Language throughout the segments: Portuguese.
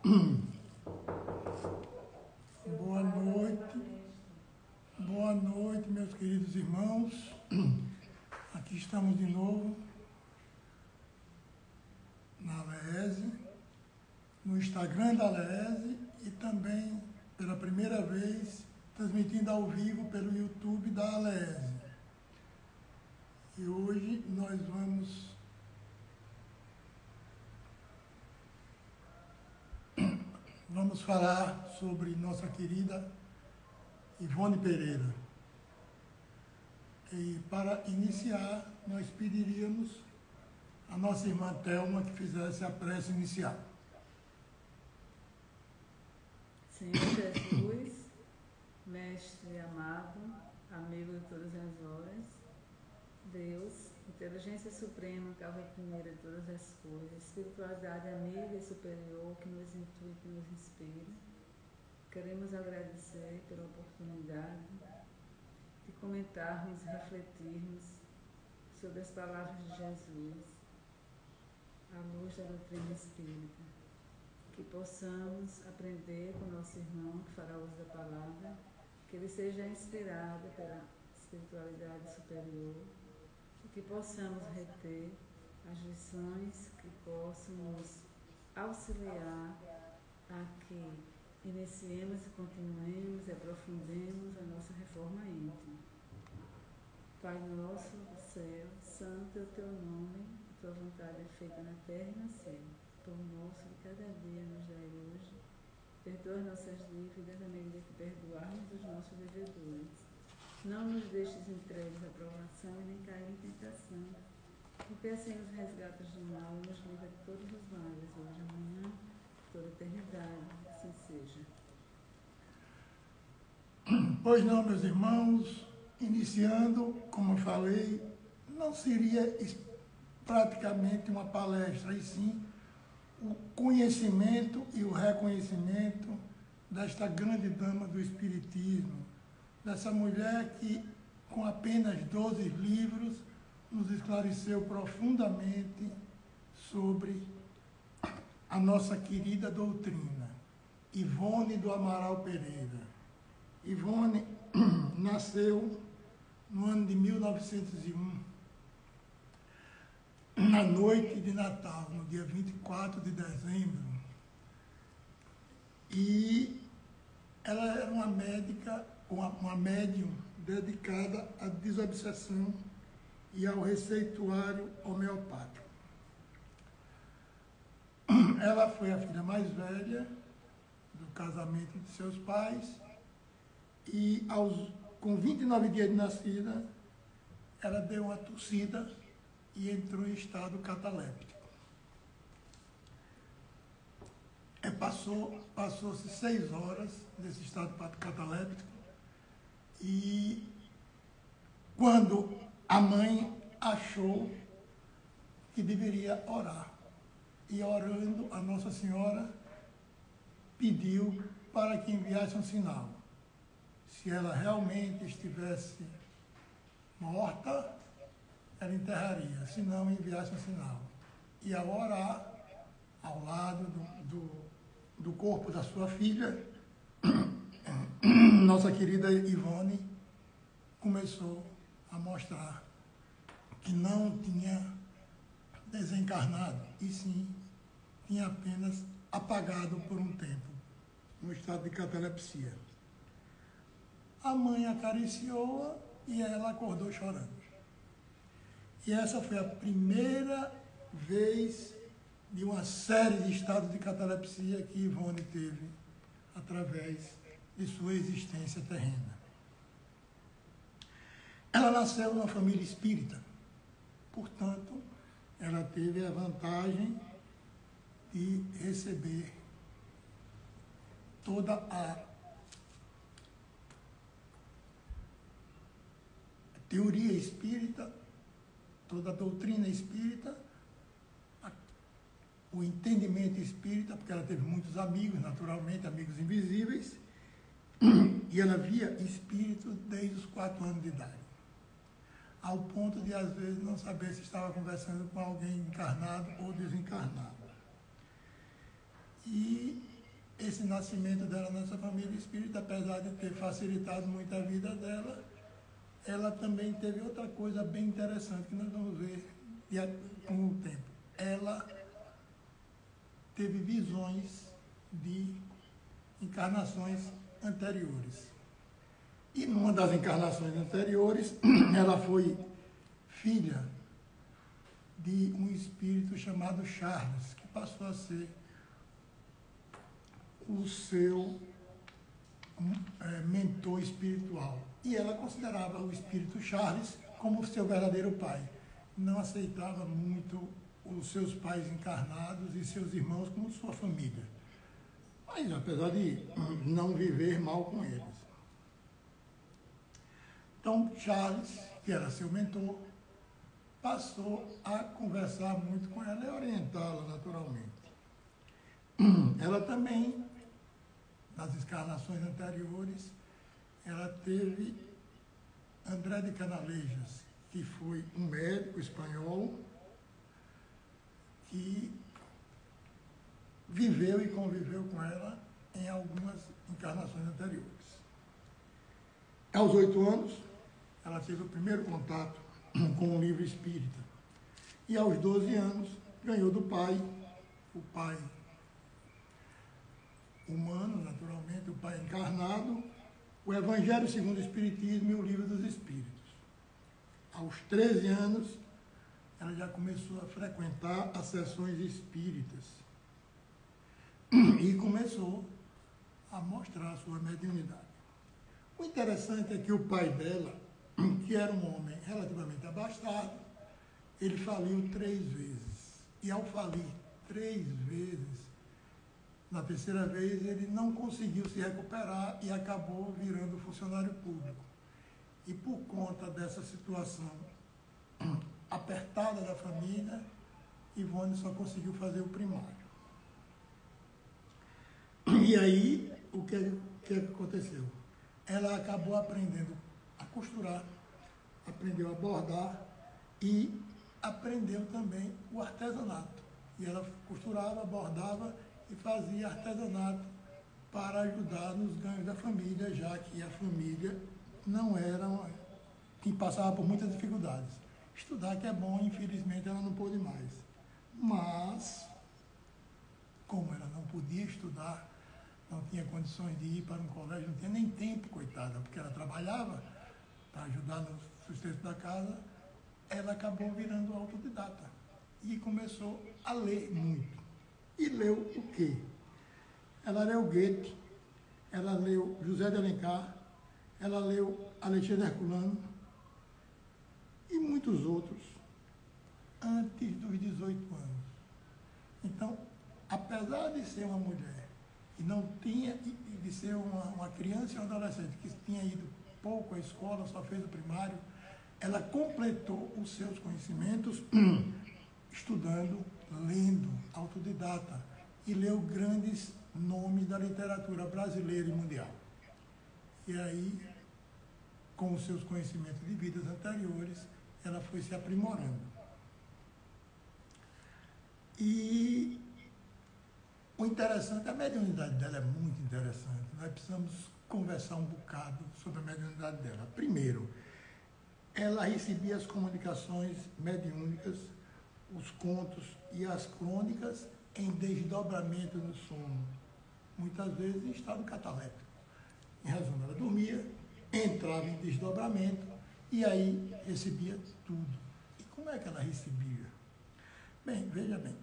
Boa noite, meus queridos irmãos. Aqui estamos de novo na Alese, no Instagram da Alese e também pela primeira vez transmitindo ao vivo pelo YouTube da Alese. E hoje nós vamos falar sobre nossa querida Ivone Pereira. E para iniciar, nós pediríamos a nossa irmã Thelma que fizesse a prece inicial. Senhor Jesus, Mestre amado, amigo de todas as horas, Deus, inteligência suprema, causa primeira de todas as coisas, espiritualidade amiga e superior que nos intui, que nos inspira, queremos agradecer pela oportunidade de comentarmos e refletirmos sobre as palavras de Jesus, à luz da doutrina espírita, que possamos aprender com nosso irmão que fará uso da palavra, que ele seja inspirado pela espiritualidade superior e que possamos reter as lições que possam nos auxiliar a que iniciemos e continuemos e aprofundemos a nossa reforma íntima. Pai nosso do céu, santo é o teu nome, a tua vontade é feita na terra e no céu. Pão nosso de cada dia nos dai hoje. Perdoa nossas dívidas, à medida que perdoarmos os nossos devedores. Não nos deixes entregues à provação e nem cair em tentação, porque assim nos resgatas do mal e nos livra de todos os males, hoje, amanhã, toda a eternidade. Assim seja. Pois não, meus irmãos, iniciando, como eu falei, não seria praticamente uma palestra, e sim o conhecimento e o reconhecimento desta grande dama do Espiritismo, dessa mulher que, com apenas 12 livros, nos esclareceu profundamente sobre a nossa querida doutrina. Ivone do Amaral Pereira. Ivone nasceu no ano de 1901, na noite de Natal, no dia 24 de dezembro. E ela era uma médica, uma médium dedicada à desobsessão e ao receituário homeopático. Ela foi a filha mais velha do casamento de seus pais e, com 29 dias de nascida, ela deu uma tossida e entrou em estado cataléptico. Passou-se 6 horas nesse estado cataléptico e quando a mãe achou que deveria orar, e orando, a Nossa Senhora pediu para que enviasse um sinal. Se ela realmente estivesse morta, ela enterraria, se não, enviasse um sinal. E ao orar, ao lado do corpo da sua filha, nossa querida Ivone começou a mostrar que não tinha desencarnado, e sim, tinha apenas apagado por um tempo, no estado de catalepsia. A mãe acariciou-a e ela acordou chorando. E essa foi a primeira vez de uma série de estados de catalepsia que Ivone teve através de sua existência terrena. Ela nasceu numa família espírita, portanto, ela teve a vantagem de receber toda a teoria espírita, toda a doutrina espírita, o entendimento espírita, porque ela teve muitos amigos, naturalmente, amigos invisíveis, e ela via espírito desde os 4 anos de idade, ao ponto de, às vezes, não saber se estava conversando com alguém encarnado ou desencarnado. E esse nascimento dela nessa família espírita, apesar de ter facilitado muito a vida dela, ela também teve outra coisa bem interessante que nós vamos ver com o tempo. Ela teve visões de encarnações anteriores. E numa das encarnações anteriores, ela foi filha de um espírito chamado Charles, que passou a ser o seu mentor espiritual. E ela considerava o espírito Charles como seu verdadeiro pai. Não aceitava muito os seus pais encarnados e seus irmãos como sua família. Mas, apesar de não viver mal com eles. Então, Charles, que era seu mentor, passou a conversar muito com ela e orientá-la naturalmente. Ela também, nas encarnações anteriores, ela teve André de Canalejas, que foi um médico espanhol que viveu e conviveu com ela em algumas encarnações anteriores. Aos 8 anos, ela teve o primeiro contato com o livro espírita. E aos 12 anos, ganhou do pai, o pai humano, naturalmente, o pai encarnado, o Evangelho segundo o Espiritismo e o Livro dos Espíritos. Aos 13 anos, ela já começou a frequentar as sessões espíritas e começou a mostrar a sua mediunidade. O interessante é que o pai dela, que era um homem relativamente abastado, ele faliu 3 vezes. E ao falir 3 vezes, na terceira vez ele não conseguiu se recuperar e acabou virando funcionário público. E por conta dessa situação apertada da família, Ivone só conseguiu fazer o primário. E aí, o que aconteceu? Ela acabou aprendendo a costurar, aprendeu a bordar e aprendeu também o artesanato. E ela costurava, bordava e fazia artesanato para ajudar nos ganhos da família, já que a família não era que passava por muitas dificuldades. Estudar que é bom, infelizmente ela não pôde mais. Mas, como ela não podia estudar, não tinha condições de ir para um colégio, não tinha nem tempo, coitada, porque ela trabalhava para ajudar no sustento da casa, ela acabou virando autodidata e começou a ler muito. E leu o quê? Ela leu Goethe, ela leu José de Alencar, ela leu Alexandre Herculano e muitos outros antes dos 18 anos. Então, apesar de ser uma mulher que não tinha, de ser uma criança e um adolescente que tinha ido pouco à escola, só fez o primário, ela completou os seus conhecimentos estudando, lendo, autodidata, e leu grandes nomes da literatura brasileira e mundial. E aí, com os seus conhecimentos de vidas anteriores, ela foi se aprimorando. E o interessante, a mediunidade dela é muito interessante. Nós precisamos conversar um bocado sobre a mediunidade dela. Primeiro, ela recebia as comunicações mediúnicas, os contos e as crônicas em desdobramento no sono, muitas vezes em estado cataléptico. Em resumo, ela dormia, entrava em desdobramento e aí recebia tudo. E como é que ela recebia? Bem, veja bem,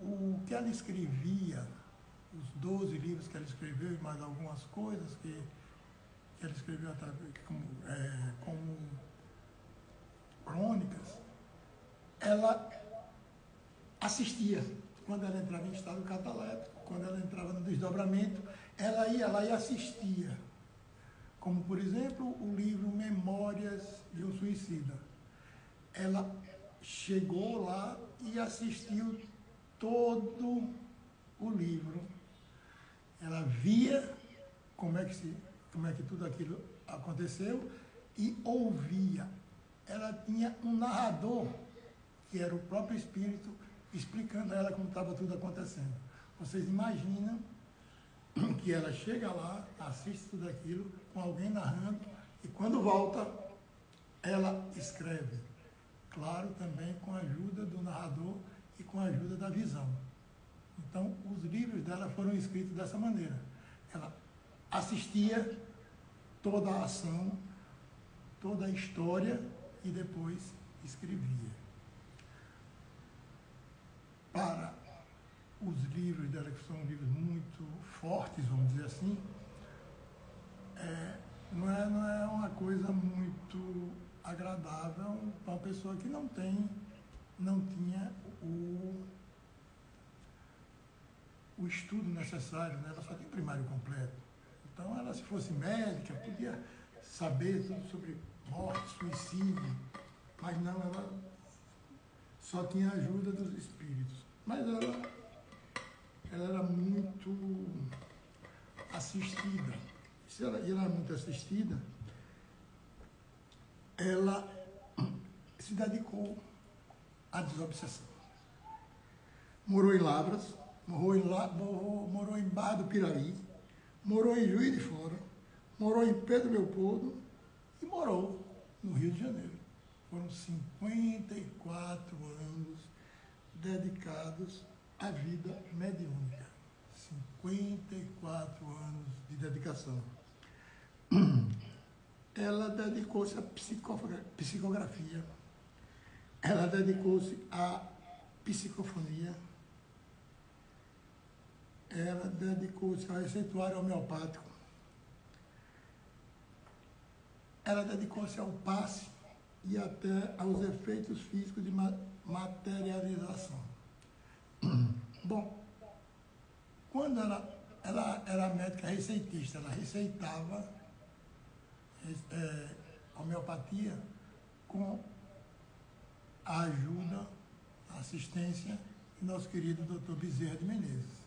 o que ela escrevia, os 12 livros que ela escreveu e mais algumas coisas que ela escreveu como crônicas, ela assistia. Quando ela entrava em estado cataléptico, quando ela entrava no desdobramento, ela ia lá e assistia. Como, por exemplo, o livro Memórias de um Suicida. Ela chegou lá e assistiu todo o livro. Ela via como é que tudo aquilo aconteceu e ouvia. Ela tinha um narrador, que era o próprio espírito, explicando a ela como estava tudo acontecendo. Vocês imaginam que ela chega lá, assiste tudo aquilo, com alguém narrando, e quando volta, ela escreve. Claro, também com a ajuda do narrador e com a ajuda da visão. Então, os livros dela foram escritos dessa maneira. Ela assistia toda a ação, toda a história e depois escrevia. Para os livros dela, que são livros muito fortes, vamos dizer assim, não é uma coisa muito agradável para uma pessoa que não tinha o estudo necessário, né? Ela só tem o primário completo. Então, ela, se fosse médica, podia saber tudo sobre morte, suicídio, mas não, ela só tinha a ajuda dos espíritos. Mas ela era muito assistida. Se ela era muito assistida, ela se dedicou à desobsessão. Morou em Lavras, morou em Barra do Piraí, morou em Juiz de Fora, morou em Pedro Leopoldo e morou no Rio de Janeiro. Foram 54 anos dedicados à vida mediúnica. 54 anos de dedicação. Ela dedicou-se à psicografia, ela dedicou-se à psicofonia, ela dedicou-se ao receituário homeopático, ela dedicou-se ao passe e até aos efeitos físicos de materialização. Bom, quando ela era médica receitista, ela receitava homeopatia com a ajuda, a assistência do nosso querido Dr. Bezerra de Menezes.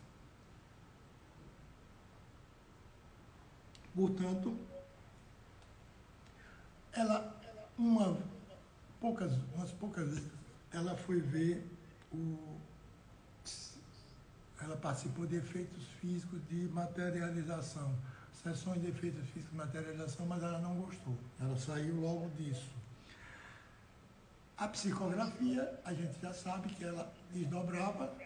Portanto, ela, umas poucas vezes, ela foi ver ela participou de efeitos físicos de materialização, sessões de efeitos físicos de materialização, mas ela não gostou. Ela saiu logo disso. A psicografia, a gente já sabe que ela desdobrava,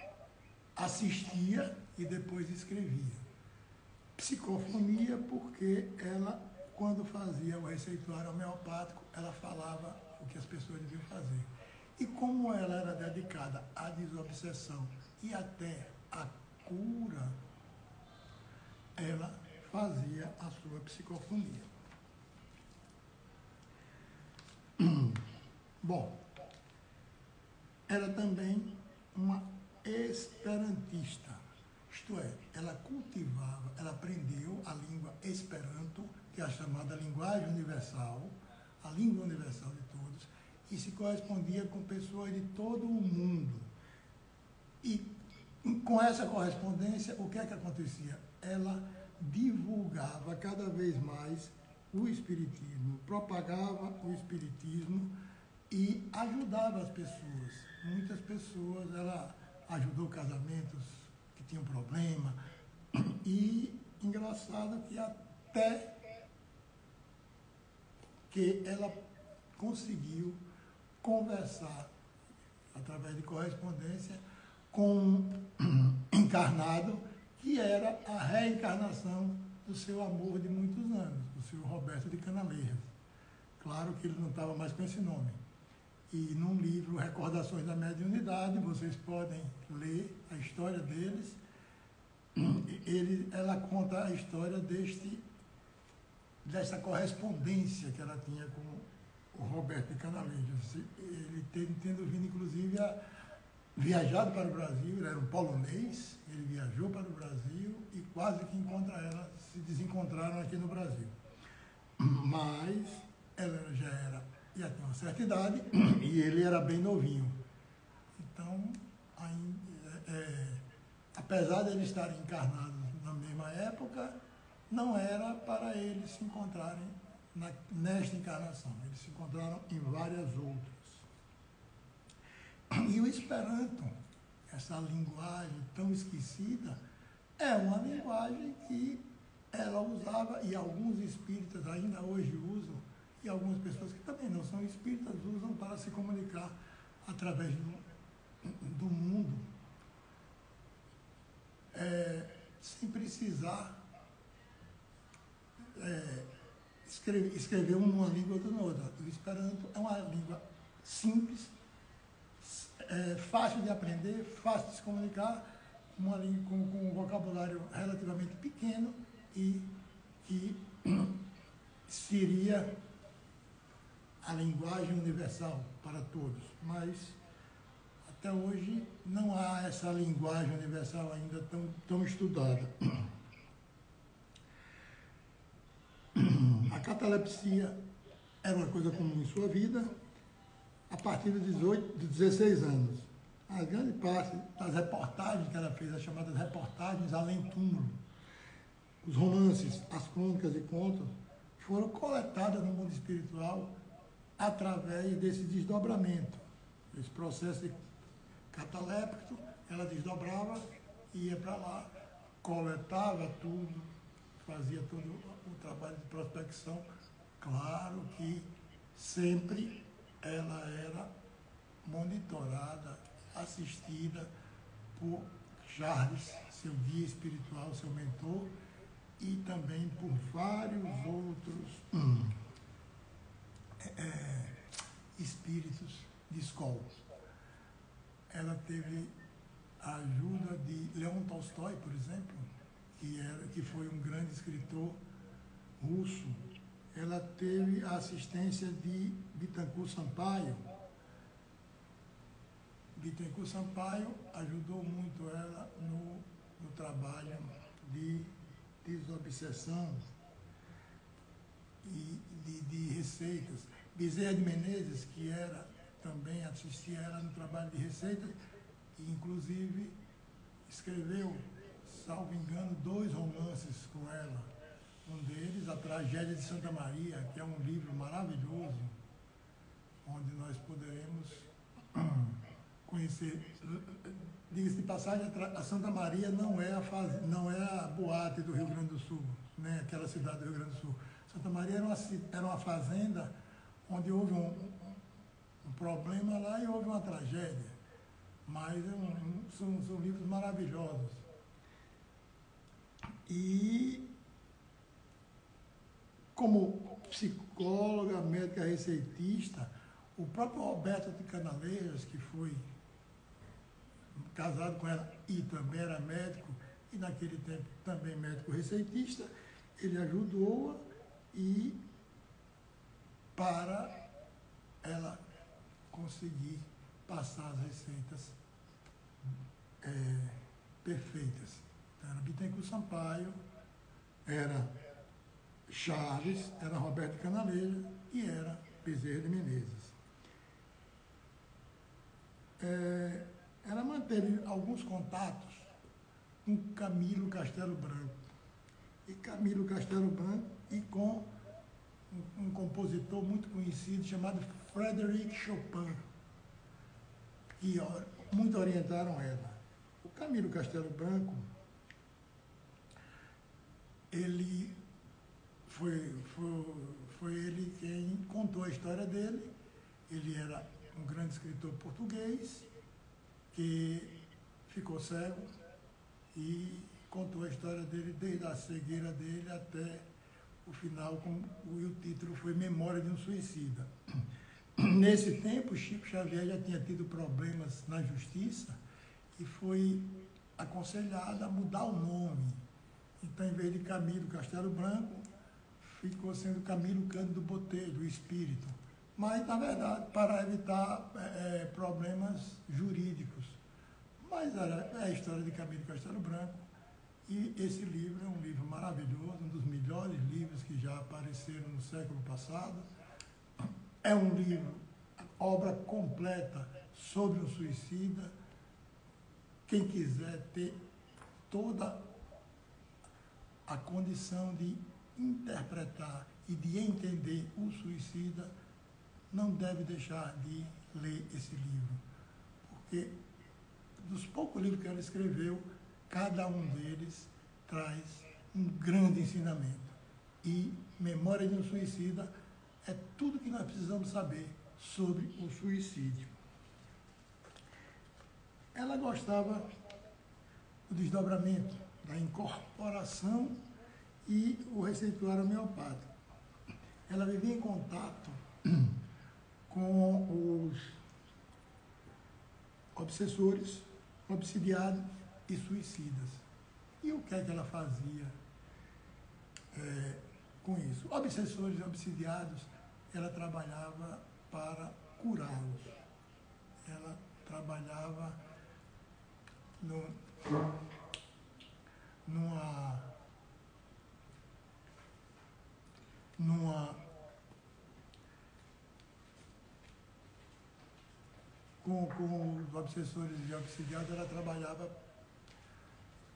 assistia e depois escrevia. Psicofonia, porque ela, quando fazia o receituário homeopático, ela falava o que as pessoas deviam fazer. E como ela era dedicada à desobsessão e até à cura, ela fazia a sua psicofonia. Bom, era também uma esperantista, isto é, ela cultivava, ela aprendeu a língua Esperanto, que é a chamada linguagem universal, a língua universal de todos, e se correspondia com pessoas de todo o mundo. E com essa correspondência, o que é que acontecia? Ela divulgava cada vez mais o espiritismo, propagava o espiritismo e ajudava as pessoas. Muitas pessoas, ela ajudou casamentos que tinham problema. E engraçado que até que ela conseguiu conversar através de correspondência com um encarnado que era a reencarnação do seu amor de muitos anos, do seu Roberto de Canaleiros. Claro que ele não estava mais com esse nome. E num livro, Recordações da Mediunidade, vocês podem ler a história deles. Ela conta a história dessa correspondência que ela tinha com o Roberto de Canaleiros. Ele tendo vindo, inclusive, viajado para o Brasil, ele era um polonês, ele viajou para o Brasil e quase que se desencontraram aqui no Brasil. Mas ela já tinha uma certa idade e ele era bem novinho. Então, apesar de eles estarem encarnados na mesma época, não era para eles se encontrarem nesta encarnação. Eles se encontraram em várias outras. E o Esperanto, essa linguagem tão esquecida, É uma linguagem que ela usava, e alguns espíritas ainda hoje usam, e algumas pessoas que também não são espíritas usam para se comunicar através do mundo, sem precisar escrever uma língua ou outra na outra. O Esperanto é uma língua simples, fácil de aprender, fácil de se comunicar, uma língua com um vocabulário relativamente pequeno e que seria a linguagem universal para todos. Mas até hoje não há essa linguagem universal ainda tão estudada. A catalepsia era uma coisa comum em sua vida a partir de 16 anos. A grande parte das reportagens que ela fez, as chamadas reportagens além-túmulo, os romances, as crônicas e contos, foram coletadas no mundo espiritual através desse desdobramento. Esse processo cataléptico, ela desdobrava, ia para lá, coletava tudo, fazia todo o trabalho de prospecção. Claro que sempre ela era monitorada, assistida por Charles, seu guia espiritual, seu mentor, e também por vários outros espíritos de escola. Ela teve a ajuda de Leon Tolstói, por exemplo, que foi um grande escritor russo. Ela teve a assistência de Bittencourt Sampaio. Bittencourt Sampaio ajudou muito ela no trabalho de desobsessão e de receitas. Bezerra de Menezes, que também assistia ela no trabalho de receitas, e inclusive escreveu, salvo engano, 2 romances com ela. Um deles, A Tragédia de Santa Maria, que é um livro maravilhoso, onde nós poderemos conhecer. Diga-se de passagem, a Santa Maria não é a boate do Rio Grande do Sul, né? Aquela cidade do Rio Grande do Sul. Santa Maria era uma fazenda onde houve um problema lá e houve uma tragédia. Mas são livros maravilhosos. E como psicóloga, médica receitista, o próprio Roberto de Canaleiras, que foi casado com ela e também era médico, e naquele tempo também médico receitista, ele ajudou-a e para ela conseguir passar as receitas perfeitas. Então, era Bittencourt Sampaio, era Charles, era Roberto Canaleira e era Bezerra de Menezes. Ela manteve alguns contatos com Camilo Castelo Branco. E Camilo Castelo Branco e com um compositor muito conhecido chamado Frédéric Chopin, que muito orientaram ela. O Camilo Castelo Branco, ele foi ele quem contou a história dele. Ele era um grande escritor português que ficou cego e contou a história dele desde a cegueira dele até o final, e o título foi Memória de um Suicida. Nesse tempo, Chico Xavier já tinha tido problemas na justiça e foi aconselhado a mudar o nome. Então, em vez de Camilo Castelo Branco, ficou sendo Camilo Cândido Botelho, o espírito. Mas, na verdade, para evitar problemas jurídicos. Mas é a história de Camilo Castelo Branco. E esse livro é um livro maravilhoso, um dos melhores livros que já apareceram no século passado. É um livro, obra completa sobre o suicida. Quem quiser ter toda a condição de interpretar e de entender o suicida, não deve deixar de ler esse livro. Porque dos poucos livros que ela escreveu, cada um deles traz um grande ensinamento. E Memória de um Suicida é tudo que nós precisamos saber sobre o suicídio. Ela gostava do desdobramento, da incorporação e o receituário homeopático. Ela vivia em contato com os obsessores, obsidiados e suicidas. E o que é que ela fazia com isso? Obsessores e obsidiados, ela trabalhava para curá-los. Ela trabalhava com os obsessores e obsidiados, ela trabalhava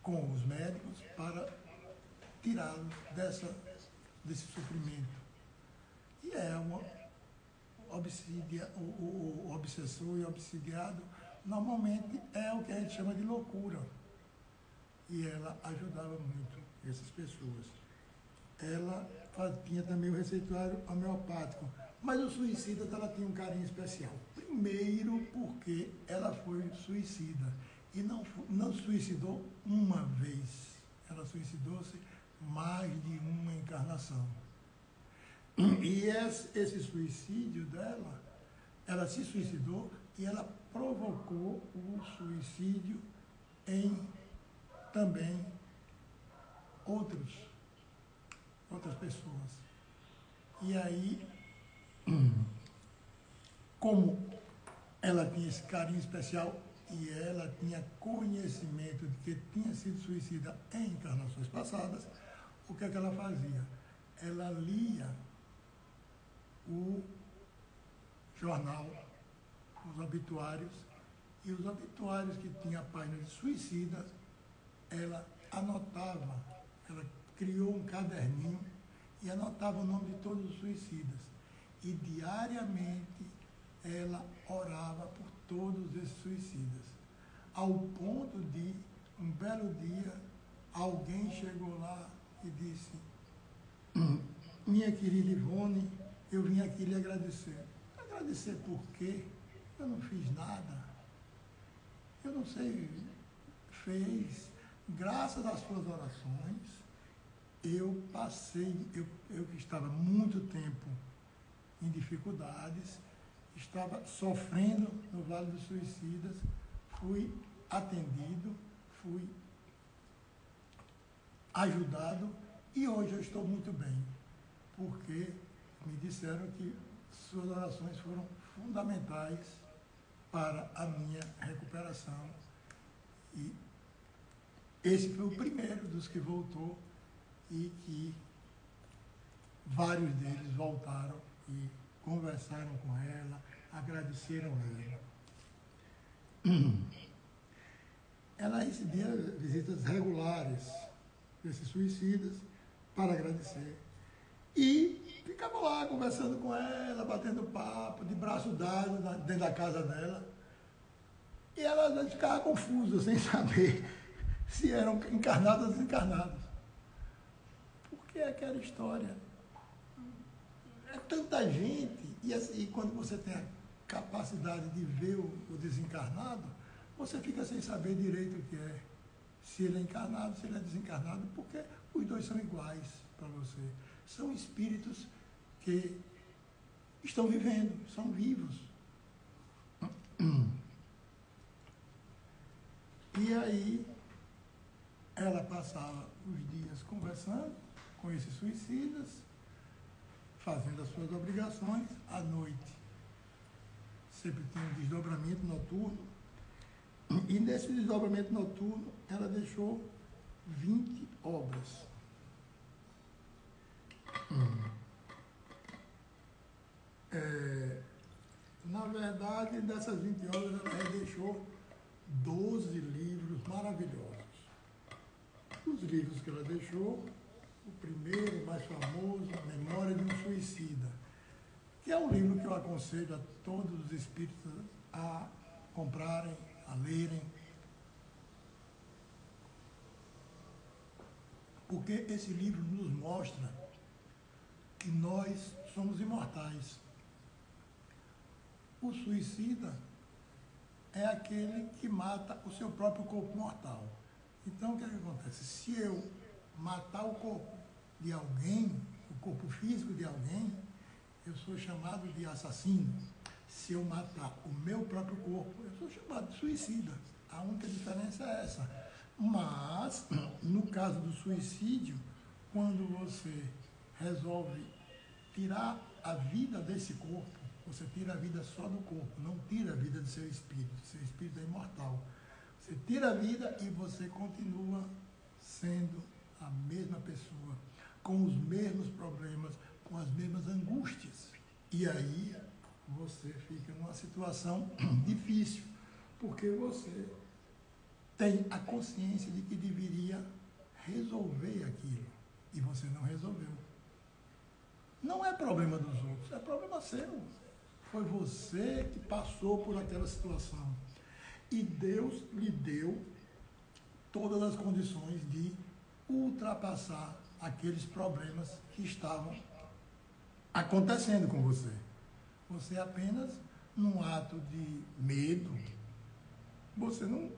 com os médicos para tirá-los desse sofrimento. E o obsessor e o obsidiado normalmente é o que a gente chama de loucura. E ela ajudava muito essas pessoas. Ela tinha também o receituário homeopático, mas o suicida ela tinha um carinho especial. Primeiro porque ela foi suicida e não suicidou uma vez, ela suicidou-se mais de uma encarnação. E esse suicídio dela, ela se suicidou e ela provocou o suicídio em também outras pessoas. E aí, como ela tinha esse carinho especial e ela tinha conhecimento de que tinha sido suicida em encarnações passadas, o que é que ela fazia? Ela lia o jornal, os obituários, e os obituários que tinham a página de suicida, ela anotava, ela criou um caderninho e anotava o nome de todos os suicidas. E diariamente ela orava por todos esses suicidas. Ao ponto de, um belo dia, alguém chegou lá e disse: minha querida Ivone, eu vim aqui lhe agradecer. Agradecer por quê? Eu não fiz nada. Eu não sei, fez. Graças às suas orações, eu que estava muito tempo em dificuldades, estava sofrendo no Vale dos Suicidas, fui atendido, fui ajudado e hoje eu estou muito bem, porque me disseram que suas orações foram fundamentais para a minha recuperação. E esse foi o primeiro dos que voltou e que vários deles voltaram e conversaram com ela, agradeceram ela. Ela recebia visitas regulares desses suicidas para agradecer. E ficava lá conversando com ela, batendo papo, de braço dado dentro da casa dela. E ela às vezes ficava confusa, sem saber se eram encarnados ou desencarnados. Porque é aquela história. É tanta gente, e assim, quando você tem a capacidade de ver o desencarnado, você fica sem saber direito o que é. Se ele é encarnado, se ele é desencarnado, porque os dois são iguais para você. São espíritos que estão vivendo, são vivos. E aí, ela passava os dias conversando com esses suicidas, fazendo as suas obrigações. À noite, sempre tinha um desdobramento noturno. E nesse desdobramento noturno, ela deixou 20 obras. Na verdade, dessas 20 obras, ela deixou 12 livros maravilhosos. Os livros que ela deixou, o primeiro, mais famoso, Memória de um Suicida, que é um livro que eu aconselho a todos os espíritas a comprarem, a lerem. Porque esse livro nos mostra que nós somos imortais. O suicida é aquele que mata o seu próprio corpo mortal. Então, o que é que acontece? Se eu matar o corpo de alguém, o corpo físico de alguém, eu sou chamado de assassino. Se eu matar o meu próprio corpo, eu sou chamado de suicida. A única diferença é essa. Mas, no caso do suicídio, quando você resolve tirar a vida desse corpo, você tira a vida só do corpo, não tira a vida do seu espírito. Seu espírito é imortal. Você tira a vida e você continua sendo a mesma pessoa, com os mesmos problemas, com as mesmas angústias. E aí você fica numa situação difícil, porque você tem a consciência de que deveria resolver aquilo e você não resolveu. Não é problema dos outros, é problema seu. Foi você que passou por aquela situação. E Deus lhe deu todas as condições de ultrapassar aqueles problemas que estavam acontecendo com você. Você apenas, num ato de medo, você não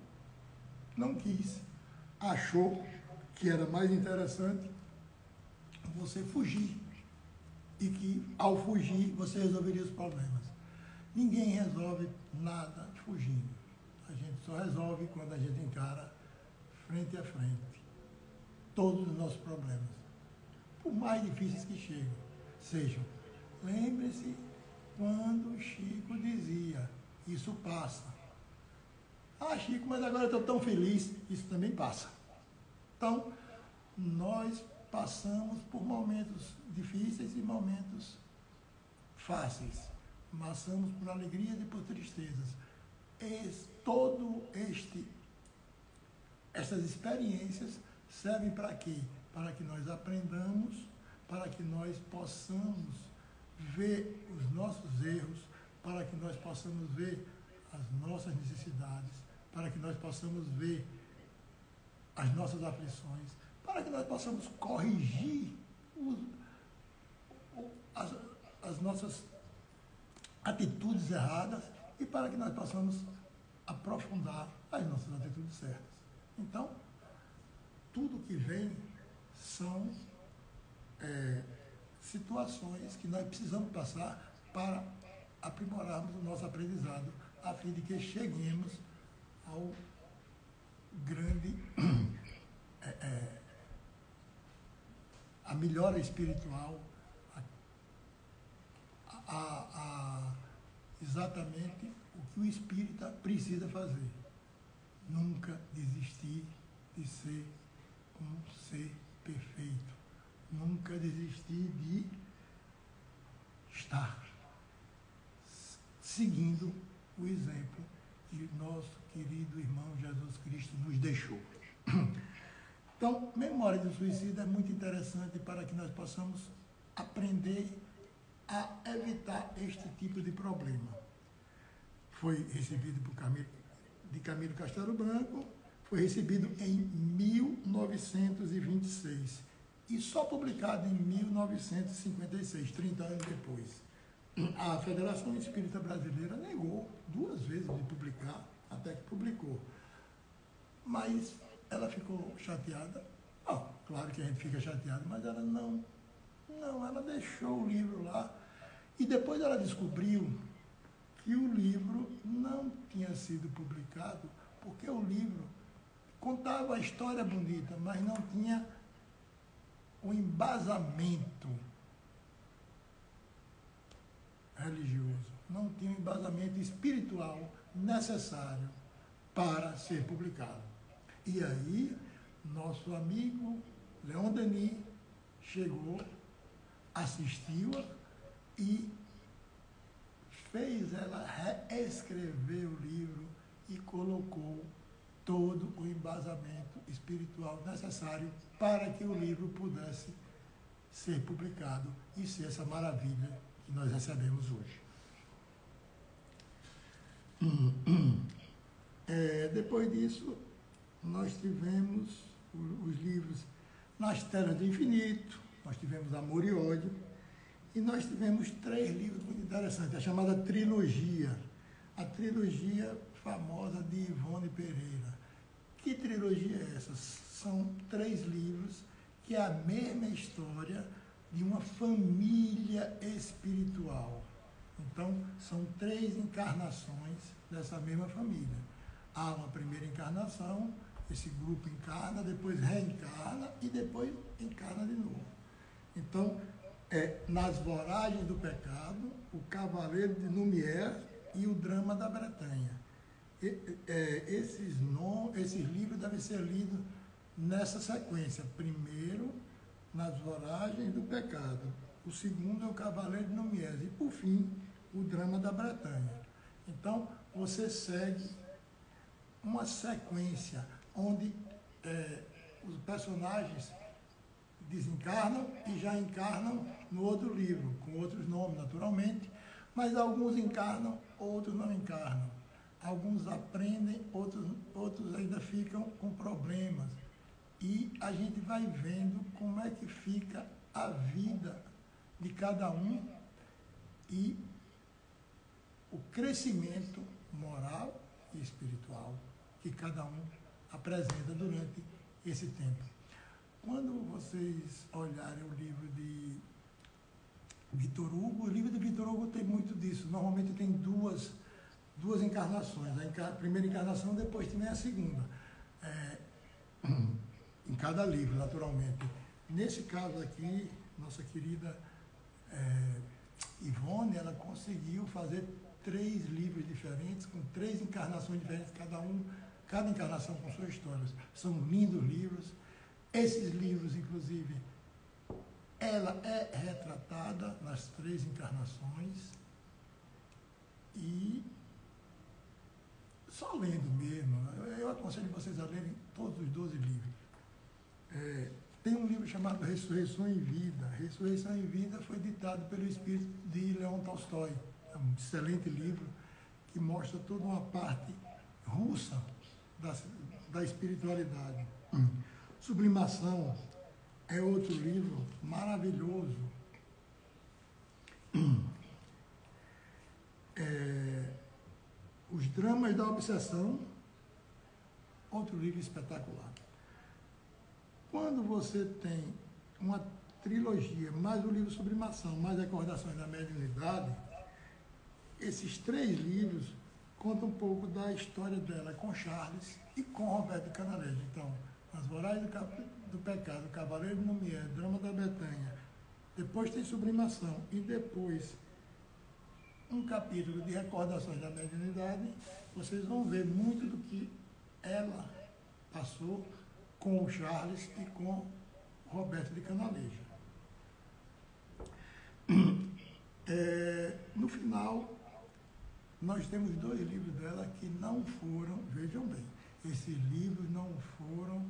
quis, achou que era mais interessante você fugir e que ao fugir você resolveria os problemas. Ninguém resolve nada fugindo. A gente só resolve quando a gente encara frente a frente todos os nossos problemas, por mais difíceis que sejam. Lembre-se quando Chico dizia, isso passa. Ah, Chico, mas agora eu estou tão feliz. Isso também passa. Então, nós passamos por momentos difíceis e momentos fáceis. Passamos por alegrias e por tristezas. Essas experiências servem para quê? Para que nós aprendamos, para que nós possamos ver os nossos erros, para que nós possamos ver as nossas necessidades, para que nós possamos ver as nossas aflições, para que nós possamos corrigir as nossas atitudes erradas e para que nós possamos aprofundar as nossas atitudes certas. Então, tudo que vem são situações que nós precisamos passar para aprimorarmos o nosso aprendizado, a fim de que cheguemos ao grande, a melhora espiritual, exatamente o que o espírita precisa fazer. Nunca desistir de ser um ser perfeito. Nunca desistir de estar seguindo o exemplo que nosso querido irmão Jesus Cristo nos deixou. Então, Memória do Suicida é muito interessante para que nós possamos aprender a evitar este tipo de problema. Foi recebido de Camilo Castelo Branco, foi recebido em 1926 e só publicado em 1956, 30 anos depois. A Federação Espírita Brasileira negou 2 vezes de publicar, até que publicou. Mas ela ficou chateada. Claro que a gente fica chateado, mas ela não, ela deixou o livro lá. E depois ela descobriu que o livro não tinha sido publicado, porque o livro contava a história bonita, mas não tinha o embasamento religioso, não tinha o embasamento espiritual necessário para ser publicado. E aí, nosso amigo Leon Denis chegou, assistiu-a e fez ela reescrever o livro e colocou todo o embasamento espiritual necessário para que o livro pudesse ser publicado e ser essa maravilha que nós recebemos hoje. Depois disso, nós tivemos os livros. Nas Telas do Infinito, nós tivemos Amor e Ódio, e nós tivemos 3 livros muito interessantes, a chamada trilogia, a trilogia famosa de Ivone Pereira. Que trilogia é essa? São 3 livros que é a mesma história de uma família espiritual. Então, são 3 encarnações dessa mesma família. Há uma primeira encarnação, esse grupo encarna, depois reencarna e depois encarna de novo. Então, Nas Voragens do Pecado, O Cavaleiro de Lumière e O Drama da Bretanha. Esses livros devem ser lidos nessa sequência. Primeiro, Nas Voragens do Pecado. O segundo é O Cavaleiro de Lumière. E, por fim, O Drama da Bretanha. Então, você segue uma sequência onde os personagens desencarnam e já encarnam no outro livro, com outros nomes, naturalmente, mas alguns encarnam, outros não encarnam. Alguns aprendem, outros ainda ficam com problemas. E a gente vai vendo como é que fica a vida de cada um e o crescimento moral e espiritual que cada um apresenta durante esse tempo. Quando vocês olharem o livro de Victor Hugo, o livro de Victor Hugo tem muito disso. Normalmente tem duas encarnações. A primeira encarnação, depois tem a segunda. Em cada livro, naturalmente. Nesse caso aqui, nossa querida Ivone, ela conseguiu fazer 3 livros diferentes, com 3 encarnações diferentes, cada encarnação com sua história. São lindos livros. Esses livros, inclusive, ela é retratada nas 3 encarnações e só lendo mesmo. Eu aconselho vocês a lerem todos os 12 livros. Tem um livro chamado Ressurreição em Vida. Ressurreição em Vida foi ditado pelo espírito de Leon Tolstói. É um excelente livro que mostra toda uma parte russa da espiritualidade. Sublimação é outro livro maravilhoso. Os Dramas da Obsessão, outro livro espetacular. Quando você tem uma trilogia, mais o livro Sublimação, mais Recordações da Mediunidade, esses 3 livros contam um pouco da história dela com Charles e com Roberto Canalejo. Então, Nas Voragens do Pecado, Cavaleiro de Lumière, Drama da Bretanha. Depois tem Sublimação e depois um capítulo de Recordações da Mediunidade. Vocês vão ver muito do que ela passou com o Charles e com Roberto de Canalejo. No final, nós temos 2 livros dela que não foram, vejam bem, esses livros não foram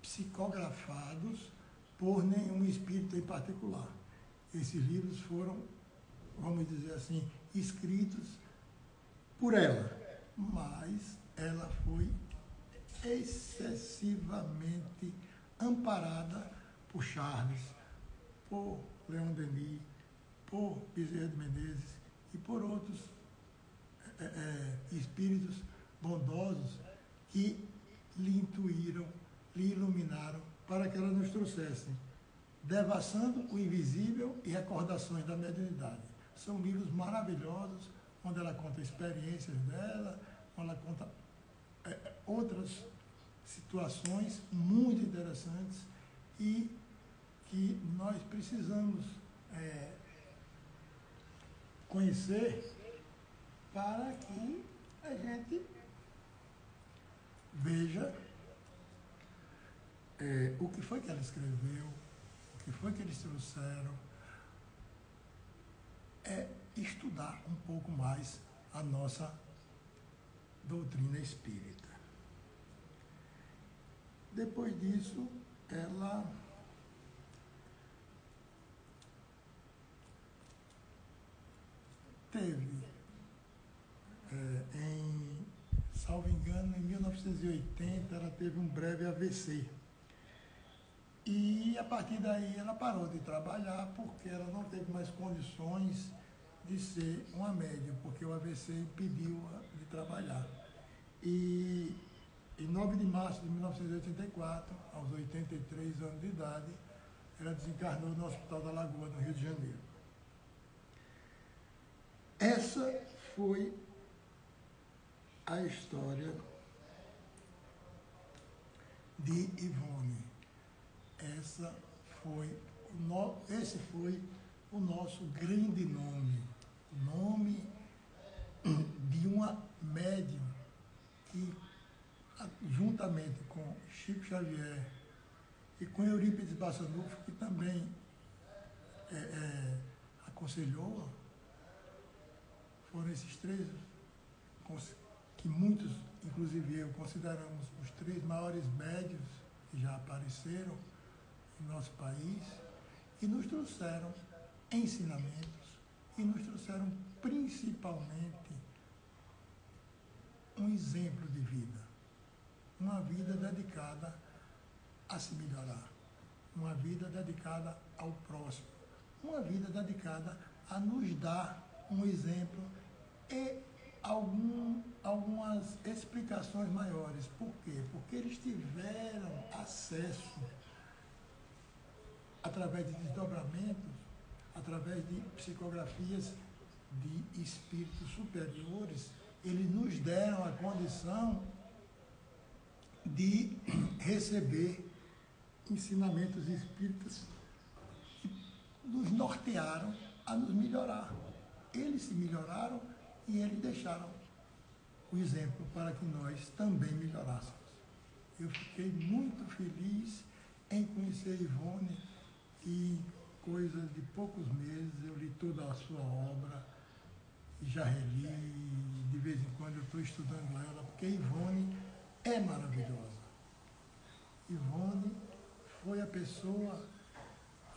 psicografados por nenhum espírito em particular. Esses livros foram, vamos dizer assim, escritos por ela, mas ela foi excessivamente amparada por Charles, por Leon Denis, por Bezerra de Menezes e por outros espíritos bondosos que lhe intuíram, lhe iluminaram para que ela nos trouxesse Devassando o Invisível e Recordações da Mediunidade. São livros maravilhosos, onde ela conta experiências dela, onde ela conta outras situações muito interessantes e que nós precisamos conhecer para que a gente veja o que foi que ela escreveu, o que foi que eles trouxeram, estudar um pouco mais a nossa doutrina espírita. Depois disso, ela teve, salvo engano, em 1980, ela teve um breve AVC. E a partir daí ela parou de trabalhar porque ela não teve mais condições de ser uma médium, porque o AVC impediu-a de trabalhar. E em 9 de março de 1984, aos 83 anos de idade, ela desencarnou no Hospital da Lagoa, no Rio de Janeiro. Essa foi a história de Ivone. Esse foi o nosso grande nome, o nome de uma médium que, juntamente com Chico Xavier e com Eurípides Bassanufo, que também aconselhou, foram esses três que muitos, inclusive eu, consideramos os três maiores médiuns que já apareceram em nosso país, e nos trouxeram ensinamentos e nos trouxeram principalmente um exemplo de vida, uma vida dedicada a se melhorar, uma vida dedicada ao próximo, uma vida dedicada a nos dar um exemplo e algumas explicações maiores. Por quê? Porque eles tiveram acesso, através de desdobramentos, através de psicografias de espíritos superiores, eles nos deram a condição de receber ensinamentos espíritas que nos nortearam a nos melhorar. Eles se melhoraram e eles deixaram o exemplo para que nós também melhorássemos. Eu fiquei muito feliz em conhecer Ivone e, coisa de poucos meses, eu li toda a sua obra, já reli, de vez em quando eu estou estudando ela, porque Ivone é maravilhosa. Ivone foi a pessoa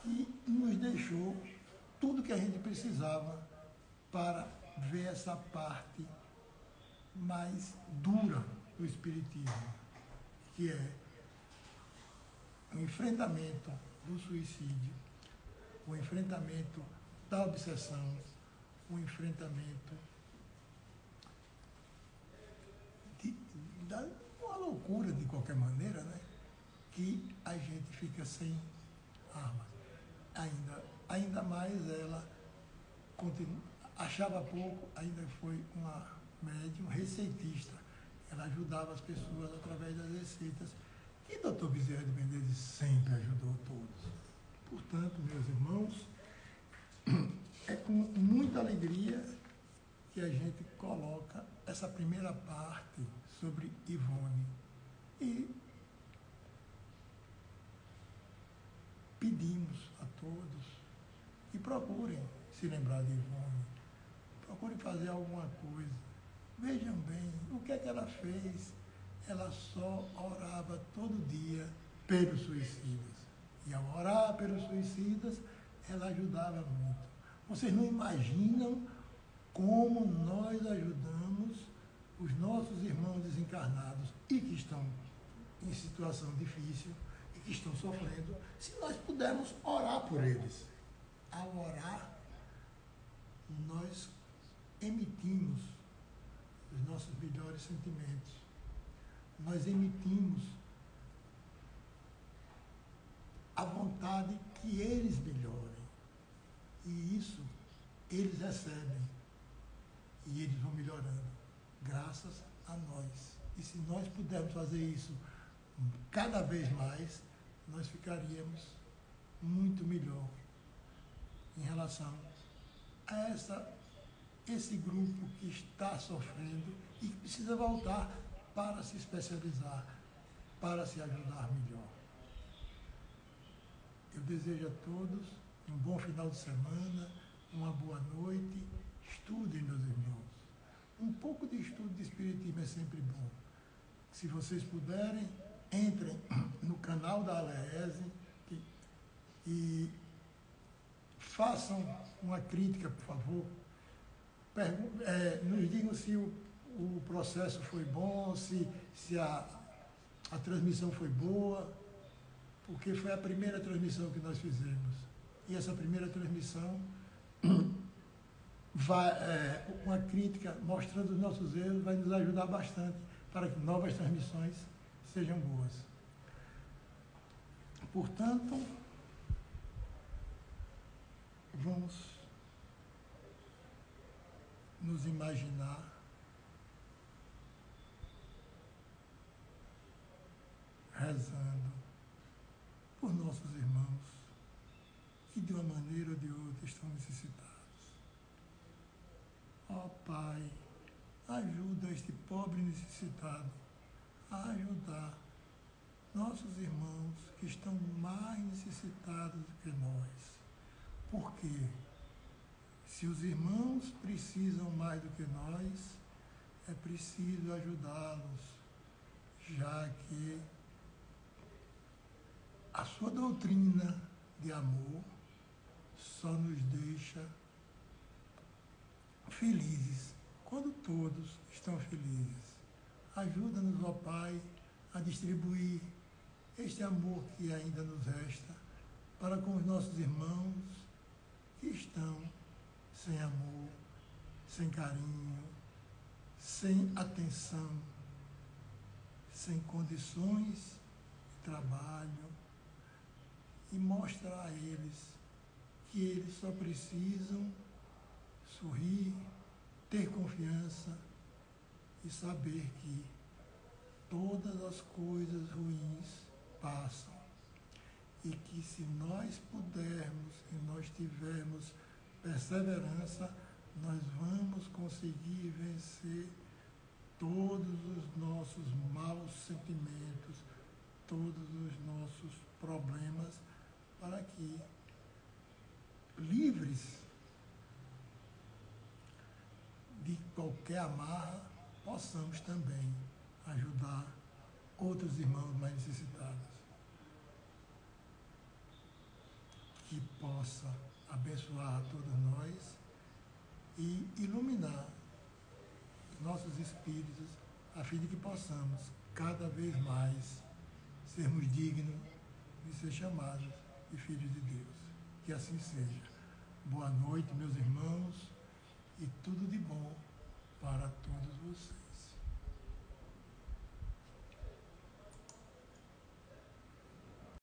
que nos deixou tudo que a gente precisava para ver essa parte mais dura do Espiritismo, que é o enfrentamento do suicídio, o enfrentamento da obsessão, o enfrentamento da uma loucura de qualquer maneira, né? Que a gente fica sem armas. Ainda mais ela achava pouco, ainda foi uma médium receitista. Ela ajudava as pessoas através das receitas. E Dr. Bezerra de Menezes sempre ajudou todos. Portanto, meus irmãos, é com muita alegria que a gente coloca essa primeira parte sobre Ivone. E pedimos a todos que procurem se lembrar de Ivone, procurem fazer alguma coisa. Vejam bem, o que é que ela fez? Ela só orava todo dia pelos suicidas. E ao orar pelos suicidas, ela ajudava muito. Vocês não imaginam como nós ajudamos os nossos irmãos desencarnados e que estão em situação difícil e que estão sofrendo, se nós pudermos orar por eles. Ao orar, nós emitimos os nossos melhores sentimentos. Nós emitimos a vontade que eles melhorem. E isso eles recebem. E eles vão melhorando, graças a nós. E se nós pudermos fazer isso cada vez mais, nós ficaríamos muito melhor em relação a esse grupo que está sofrendo e que precisa voltar para se especializar, para se ajudar melhor. Eu desejo a todos um bom final de semana, uma boa noite. Estudem, meus irmãos. Um pouco de estudo de Espiritismo é sempre bom. Se vocês puderem, entrem no canal da Aleese e façam uma crítica, por favor. Nos digam se o processo foi bom, se a transmissão foi boa. porque foi a primeira transmissão que nós fizemos. E essa primeira transmissão uma crítica mostrando os nossos erros vai nos ajudar bastante para que novas transmissões sejam boas. Portanto, vamos nos imaginar rezando por nossos irmãos que de uma maneira ou de outra estão necessitados. Ó Pai, ajuda este pobre necessitado a ajudar nossos irmãos que estão mais necessitados do que nós. Porque se os irmãos precisam mais do que nós, é preciso ajudá-los, já que a sua doutrina de amor só nos deixa felizes quando todos estão felizes. Ajuda-nos, ó Pai, a distribuir este amor que ainda nos resta para com os nossos irmãos que estão sem amor, sem carinho, sem atenção, sem condições de trabalho, e mostra a eles que eles só precisam sorrir, ter confiança e saber que todas as coisas ruins passam. E que se nós pudermos, se nós tivermos perseverança, nós vamos conseguir vencer todos os nossos maus sentimentos, todos os nossos problemas, para que, livres de qualquer amarra, possamos também ajudar outros irmãos mais necessitados. Que possa abençoar a todos nós e iluminar nossos espíritos, a fim de que possamos cada vez mais sermos dignos de ser chamados de filhos de Deus. Que assim seja. Boa noite, meus irmãos, e tudo de bom para todos vocês.